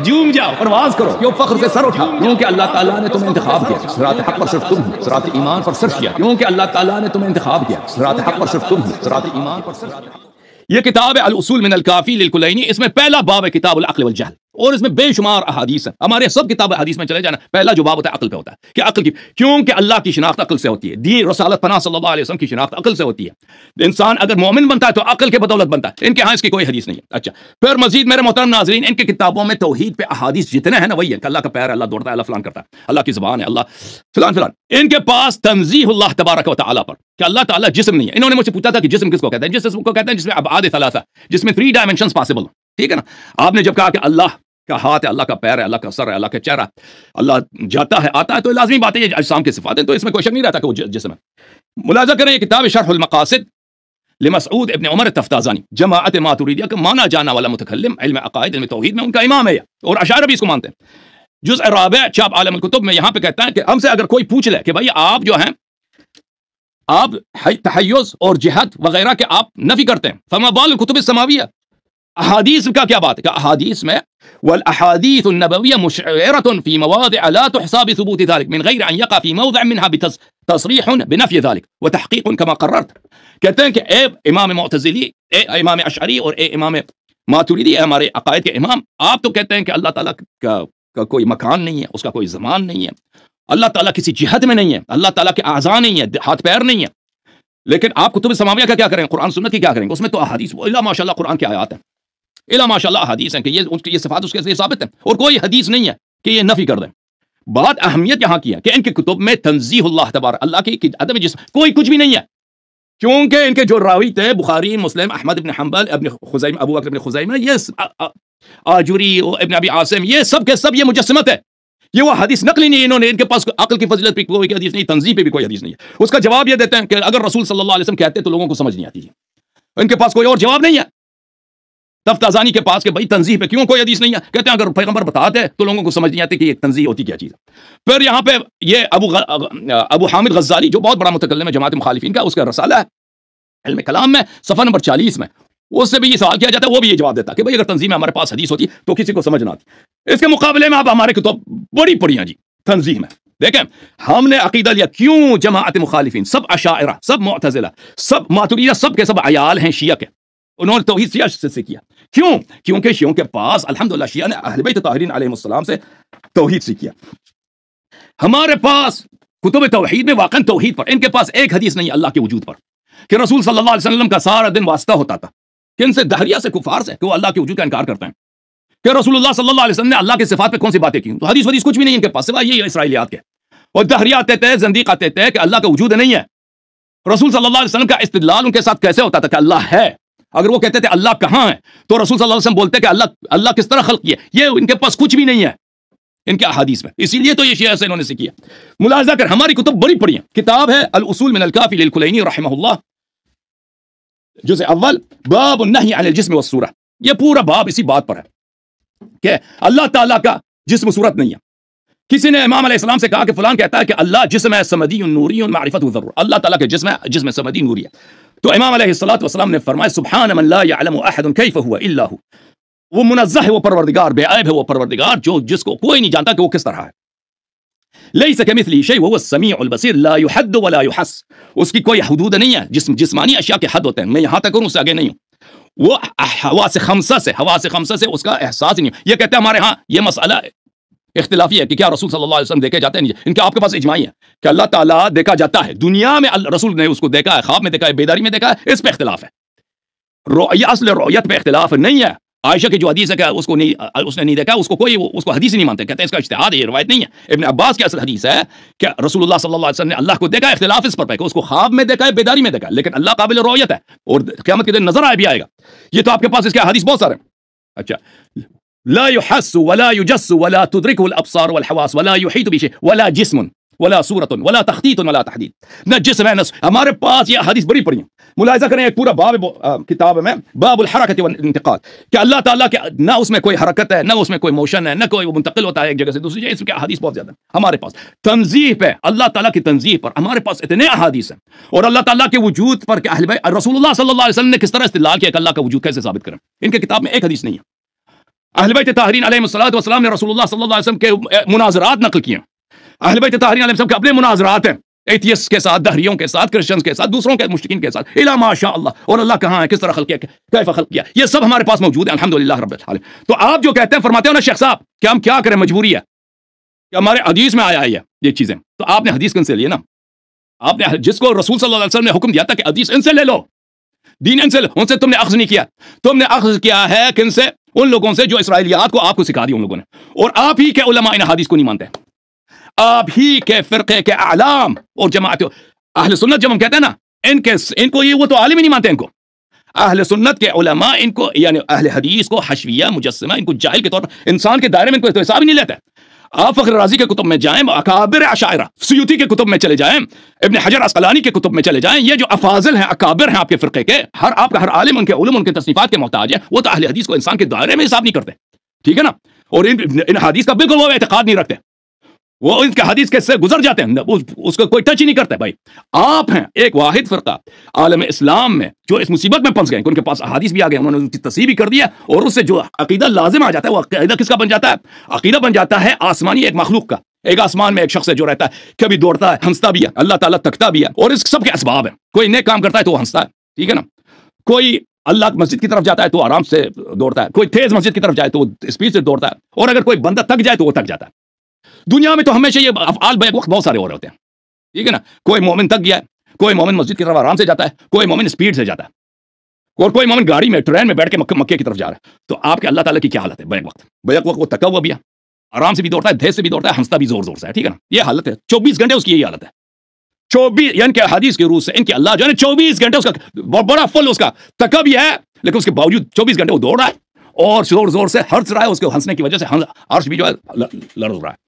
جھوم جاؤ پرواز کرو، کیوں فخر سے سر اٹھا، کیونکہ اللہ تعالیٰ نے تمہیں انتخاب کیا، صراط حق پر صرف تم ہو، صراط ایمان پر صرف کیا، کیونکہ اللہ تعالیٰ نے تمہیں انتخاب کیا، صراط حق پر صرف تم ہو، صراط ایمان پر صرف۔ یہ کتاب ہے الاصول من الکافی للکلینی، اس میں پہلا باب ہے کتاب العقل والجہل، اور اس میں بے شمار احادیث ہیں۔ ہمارے سب کتاب حدیث میں چلے جانا، پہلا جو باب ہوتا ہے عقل پہ ہوتا ہے کہ عقل کی، کیونکہ اللہ کی شناخت عقل سے ہوتی ہے، دین رسالت پناہ صلی اللہ علیہ وسلم کی شناخت عقل سے ہوتی ہے۔ انسان اگر مومن بنتا ہے تو عقل کے بدولت بنتا ہے۔ ان کے ہاں اس کی کوئی حدیث نہیں ہے۔ اچھا، پھر مزید میرے محترم ناظرین، ان کی کتابوں میں توحید پہ احادیث جتنے ہیں نا وہی ہے کہ اللہ کا پیر ہے، اللہ دوڑتا ہے، اللہ فلان کرتا ہے، اللہ کی زبان ہے، اللہ فلان فلان۔ ان کے پاس تنزیہ اللہ تبارک و تعالیٰ پر کہ اللہ تعالیٰ جسم نہیں ہے۔ انہوں نے مجھ سے پوچھا تھا کہ جسم کس کو کہتے ہیں؟ جسم کو کہتے ہیں جس میں ابعاد ثلاثہ، جس میں 3 ڈائمینشنز پاسبل، ٹھیک ہے نا۔ آپ نے جب کہا کہ اللہ کا ہاتھ ہے، اللہ کا پیر ہے، اللہ کا سر ہے، اللہ کا چہرہ، اللہ جاتا ہے آتا ہے، تو لازمی بات ہے یہ اجسام کی صفات ہیں، تو اس میں کوئی شک نہیں رہتا کہ وہ جسم ہے۔ ملاحظہ کریں یہ کتاب شرح المقاصد لمسعود ابن عمر التفتازانی، جماعت ماتوریدیہ کا مانا جانا والا متکلم، علم عقائد، علم توحید میں ان کا امام ہے یہ، اور اشاعرہ بھی اس کو مانتے ہیں۔ جزء رابع چاپ عالم الکتب میں یہاں پہ کہتا ہے کہ ہم سے اگر کوئی پوچھ لے کہ بھائی آپ جو ہیں آپ تحیز اور جہت وغیرہ کے آپ نفی کرتے ہیں، فما بال الکتب السماویہ، احادیث کا کیا بات ہے کہ احادیث میں والاحاديث النبويه مشعره في مواضع لا تحصى بثبوت ذلك من غير ان يقع في موضع منها بتصريح بنفي ذلك وتحقيق كما قررت۔ کہتے ہیں کہ اے امام معتزلی، اے امام اشعری اور اے امام ماتوریدی، اے ہمارے عقائد کے امام، آپ تو کہتے ہیں کہ اللہ تعالیٰ کا کوئی مکان نہیں ہے، اس کا کوئی زمان نہیں ہے، اللہ تعالیٰ کسی جہت میں نہیں ہے، اللہ تعالیٰ کے اعضاء نہیں ہے، ہاتھ پیر نہیں ہے، لیکن آپ کتب سماویہ کا کیا کریں، قرآن سنت کی کیا کریں گے؟ اس میں تو احادیث الا ماشاء اللہ قرآن کی آیات ہیں، الا ماشاء اللہ حدیث ہیں کہ یہ صفات اس کے لیے ثابت ہیں، اور کوئی حدیث نہیں ہے کہ یہ نفی کر دیں۔ بات اہمیت یہاں کی ہے کہ ان کی کتب میں تنزیہ اللہ تبارک اللہ کی عدم جسم کوئی کچھ بھی نہیں ہے، کیونکہ ان کے جو راوی تھے بخاری، مسلم، احمد ابن حنبل، ابن خزیمہ، ابو بکر ابن خزیمہ، یہ آجوری، ابن ابی عاصم، یہ سب کے سب یہ مجسمت ہے، یہ وہ حدیث نقلی نہیں، انہوں نے ان کے پاس عقل کی فضیلت پہ کوئی حدیث نہیں، تنزیہ پہ بھی کوئی حدیث نہیں ہے۔ اس کا جواب یہ دیتے ہیں کہ اگر رسول صلی اللہ علیہ وسلم کہتے تو لوگوں کو سمجھ نہیں آتی ہے، ان کے پاس کوئی اور جواب نہیں ہے تفتازانی کے پاس کہ بھائی تنزیہ پہ کیوں کوئی حدیث نہیں ہے، کہتے ہیں اگر پیغمبر بتاتے تو لوگوں کو سمجھ نہیں آتی کہ یہ تنزیہ ہوتی کیا چیز ہے۔ پھر یہاں پہ یہ ابو حامد غزالی جو بہت بڑا متکلم ہے جماعت مخالفین کا، اس کا رسالہ ہے علم کلام میں صفحہ نمبر 40 میں، اس سے بھی یہ سوال کیا جاتا ہے، وہ بھی یہ جواب دیتا کہ بھائی اگر تنزیہ میں ہمارے پاس حدیث ہوتی تو کسی کو سمجھ نہ آتی۔ اس کے مقابلے میں آپ ہمارے کتب بڑی پڑی ہیں جی تنزیہ میں، دیکھیں ہم نے عقیدہ لیا، کیوں جماعت مخالفین سب اشاعرہ، سب معتزلہ، سب ماتوریدیہ، سب کے سب عیال ہیں شیعہ کے، انہوں نے توحید شیعہ سے کیا، کیوں؟ کیونکہ شیعوں کے پاس الحمدللہ شیعہ نے اہل بیت طاہرین علیہم السلام سے توحید سیکھا۔ ہمارے پاس کتب توحید میں واقعا توحید پر ان کے پاس ایک حدیث نہیں اللہ کے وجود پر، کہ رسول صلی اللہ علیہ وسلم کا سارا دن واسطہ ہوتا تھا کن سے؟ دہریہ سے، کفار سے، کہ وہ اللہ کے وجود کا انکار کرتے ہیں، کہ رسول اللہ صلی اللہ علیہ وسلم نے اللہ کے صفات پہ کون سی باتیں کی، تو حدیث کچھ بھی نہیں ان کے پاس سوائے یہ اسرائیلیات کے، اور دہریہ آتے تھے، زندیق آتے تھے کہ اللہ کا وجود نہیں ہے۔ رسول صلی اللہ علیہ وسلم کا استدلال ان کے ساتھ کیسے ہوتا تھا کہ اللہ ہے، اگر وہ کہتے تھے اللہ کہاں ہے تو رسول صلی اللہ علیہ وسلم بولتے کہ اللہ کس طرح خلق کیا، یہ ان کے پاس کچھ بھی نہیں ہے ان کے احادیث میں، اسی لیے تو یہ شیعہ سے انہوں نے سیکھا۔ ملاحظہ کر ہماری کتب بڑی پڑی ہیں، کتاب ہے الاصول من الکافی للکلینی رحمہ اللہ، جزء اول باب النہی عن الجسم والصورہ، یہ پورا باب اسی بات پر ہے کہ اللہ تعالیٰ کا جسم صورت نہیں ہے۔ کسی نے امام علیہ السلام سے کہا کہ فلان کہتا ہے کہ اللہ جسم ہے سمدی نوری معرفت ضرور، اللہ تعالیٰ کے جسم ہے، جسم سمدی نوری ہے، تو امام علیہ السلام نے فرمایا سبحان من لا يعلم احد كيف هو الا هو، وہ منزہ ہے، وہ پروردگار بے عیب ہے، وہ پروردگار جس کو کوئی نہیں جانتا کہ وہ کس طرح ہے۔ لیس کمثلہ شیء وهو السمیع البصیر لا يحد ولا يحس، اس کی کوئی حدود نہیں ہے، جسمانی اشیاء کے حد ہوتے ہیں، میں یہاں تک ہوں، اس سے آگے نہیں ہوں، وہ حواس خمسہ سے اس کا احساس نہیں ہے۔ یہ کہتے ہیں ہمارے ہاں یہ مسئلہ اختلافی ہے کہ کیا رسول صلی اللہ علیہ وسلم دیکھے جاتے ہیں، ان کے آپ کے پاس اجماعی ہے کہ اللہ تعالیٰ دیکھا جاتا ہے، دنیا میں رسول نے اس کو دیکھا ہے، خواب میں دیکھا ہے، بیداری میں دیکھا ہے، اس پہ اختلاف ہے، اصل رؤیت پہ اختلاف نہیں ہے۔ عائشہ کی جو حدیث ہے کہ اس نے نہیں دیکھا، اس کو حدیث ہی نہیں مانتے، کہتے ہیں اس کا اجتہاد ہے، یہ روایت نہیں ہے۔ ابن عباس کی اصل حدیث ہے کہ رسول اللہ صلی اللہ علیہ وسلم نے اللہ کو دیکھا، اختلاف اس پر ہے کہ اس کو خواب میں دیکھا ہے، بیداری میں دیکھا ہے، لیکن اللہ قابل رؤیت ہے اور قیامت کے دن نظر آئے بھی آئے گا۔ یہ تو آپ کے پاس اس کے حدیث بہت سارے ہیں۔ اچھا، لا يحس ولا يجس ولا تدركه الابصار والحواس ولا يحيط بشيء ولا جسم ولا صورت ولا تخطيط ولا تحديد، نہ جسم ہے نہ، ہمارے پاس یہ حدیث بڑی پڑی ہیں۔ ملاحظہ کریں ایک پورا باب کتاب میں باب الحرکت والانتقال، کہ اللہ تعالیٰ کے نہ اس میں کوئی حرکت ہے، نہ اس میں کوئی موشن ہے، نہ کوئی وہ منتقل ہوتا ہے ایک جگہ سے دوسری جگہ، اس کے حدیث بہت زیادہ ہیں ہمارے پاس۔ تنزیہ پہ، اللہ تعالیٰ کی تنزیہ پر ہمارے پاس اتنے احادیث ہیں، اور اللہ تعالیٰ کے وجود پر کہ رسول اللہ صلی اللہ علیہ وسلم نے کس طرح استدلال کیا کہ اللہ کا وجود کیسے ثابت کریں، ان کے کتاب میں ایک حدیث نہیں ہے۔ اہل بیت طاہرین علیہم الصلوۃ والسلام نے رسول اللہ صلی اللہ علیہ وسلم کے مناظرات نقل کیے. اہل بیت طاہرین علیہم السلام کے اپنے مناظرات ہیں، ایتھیسٹ کے ساتھ، دہریوں کے ساتھ، کرسچنز کے ساتھ، دوسروں کے مشرکین کے ساتھ، الا ماشاء اللہ. اور اللہ کہاں ہے، کس طرح خلق کیا، کیف خلق کیا، یہ سب ہمارے پاس موجود ہے الحمدللہ رب العالمین. تو آپ جو کہتے ہیں، فرماتے ہو نا شیخ صاحب کہ ہم کیا کریں، مجبوری ہے کہ ہمارے حدیث میں آیا ہے یہ چیزیں. تو آپ نے حدیث کن سے لیے نا، آپ نے جس کو رسول صلی اللہ علیہ وسلم نے حکم دیا تھا کہ حدیث ان سے لے لو، دین ان سے لو، ان سے تم نے اخذ نہیں کیا. تم نے اخذ کیا ہے کن سے؟ ان لوگوں سے جو اسرائیلیات کو آپ کو سکھا دی ان لوگوں نے. اور آپ ہی کے علماء ان حدیث کو نہیں مانتے، آپ ہی کے فرقے کے اعلام اور جماعت اہل سنت جب ہم کہتے ہیں نا، ان کو یہ وہ تو عالم ہی نہیں مانتے. ان کو اہل سنت کے علماء ان کو یعنی اہل حدیث کو حشویہ مجسمہ، ان کو جاہل کے طور پر انسان کے دائرے میں ان کو حساب ہی نہیں لیتے. آپ فخر رازی کے کتب میں جائیں، اکابر اشاعرہ سیوطی کے کتب میں چلے جائیں، ابن حجر عسقلانی کے کتب میں چلے جائیں، یہ جو افاضل ہیں، اکابر ہیں آپ کے فرقے کے، آپ کا ہر عالم ان کے علوم، ان کے تصنیفات کے محتاج ہے. وہ تو اہل حدیث کو انسان کے دائرے میں حساب نہیں کرتے، ٹھیک ہے نا. اور ان حدیث کا بالکل وہ اعتقاد نہیں رکھتے، وہ ان کے حدیث کے سے گزر جاتے ہیں، اس کو کوئی ٹچ ہی نہیں کرتے. بھائی آپ ہیں ایک واحد فرقہ عالم اسلام میں جو اس مصیبت میں پھنس گئے، ان کے پاس احادیث بھی آ گئے، انہوں نے ان کی تصحیح بھی کر دیا، اور اس سے جو عقیدہ لازم آ جاتا ہے، وہ عقیدہ کس کا بن جاتا ہے؟ عقیدہ بن جاتا ہے آسمانی ایک مخلوق کا. ایک آسمان میں ایک شخص ہے جو رہتا ہے، کبھی دوڑتا ہے، ہنستا بھی ہے، اللہ تعالیٰ تکتا بھی ہے، اور اس سب کے اسباب ہیں. کوئی نیک کام کرتا ہے تو وہ ہنستا ہے، ٹھیک ہے نا. کوئی اللہ مسجد کی طرف جاتا ہے تو آرام سے دوڑتا ہے، کوئی تیز مسجد کی طرف جائے تو وہ اسپیڈ سے دوڑتا ہے، اور اگر کوئی بندہ تک جائے تو وہ تک جاتا ہے. دنیا میں تو ہمیشہ یہ افعال بیک وقت بہت سارے ہو رہے ہوتے ہیں، ٹھیک ہے نا. کوئی مومن تک گیا ہے، کوئی مومن مسجد کی طرف آرام سے جاتا ہے، کوئی مومن اسپیڈ سے جاتا ہے، اور کوئی مومن گاڑی میں ٹرین میں بیٹھ کے مکے کی طرف جا رہا ہے. تو آپ کے اللہ تعالیٰ کی کیا حالت ہے؟ بیک وقت وہ تکا ہوا بھی ہے، آرام سے بھی دوڑتا ہے، دھیز سے بھی دوڑتا ہے، ہنستا بھی زور زور سے ہے، ٹھیک ہے نا. یہ حالت ہے 24 گھنٹے اس کی، یہی حالت ہے 24، یعنی کہ حدیث کے روح سے ان کے اللہ جو ہے 24 گھنٹے اس کا بڑا فل اس کا تکا بھی ہے، لیکن اس کے باوجود 24 گھنٹے وہ دوڑ رہا ہے اور زور زور سے ہنس رہا ہے. اس کے ہنسنے کی وجہ سے عرش بھی جو ہے لرز رہا ہے.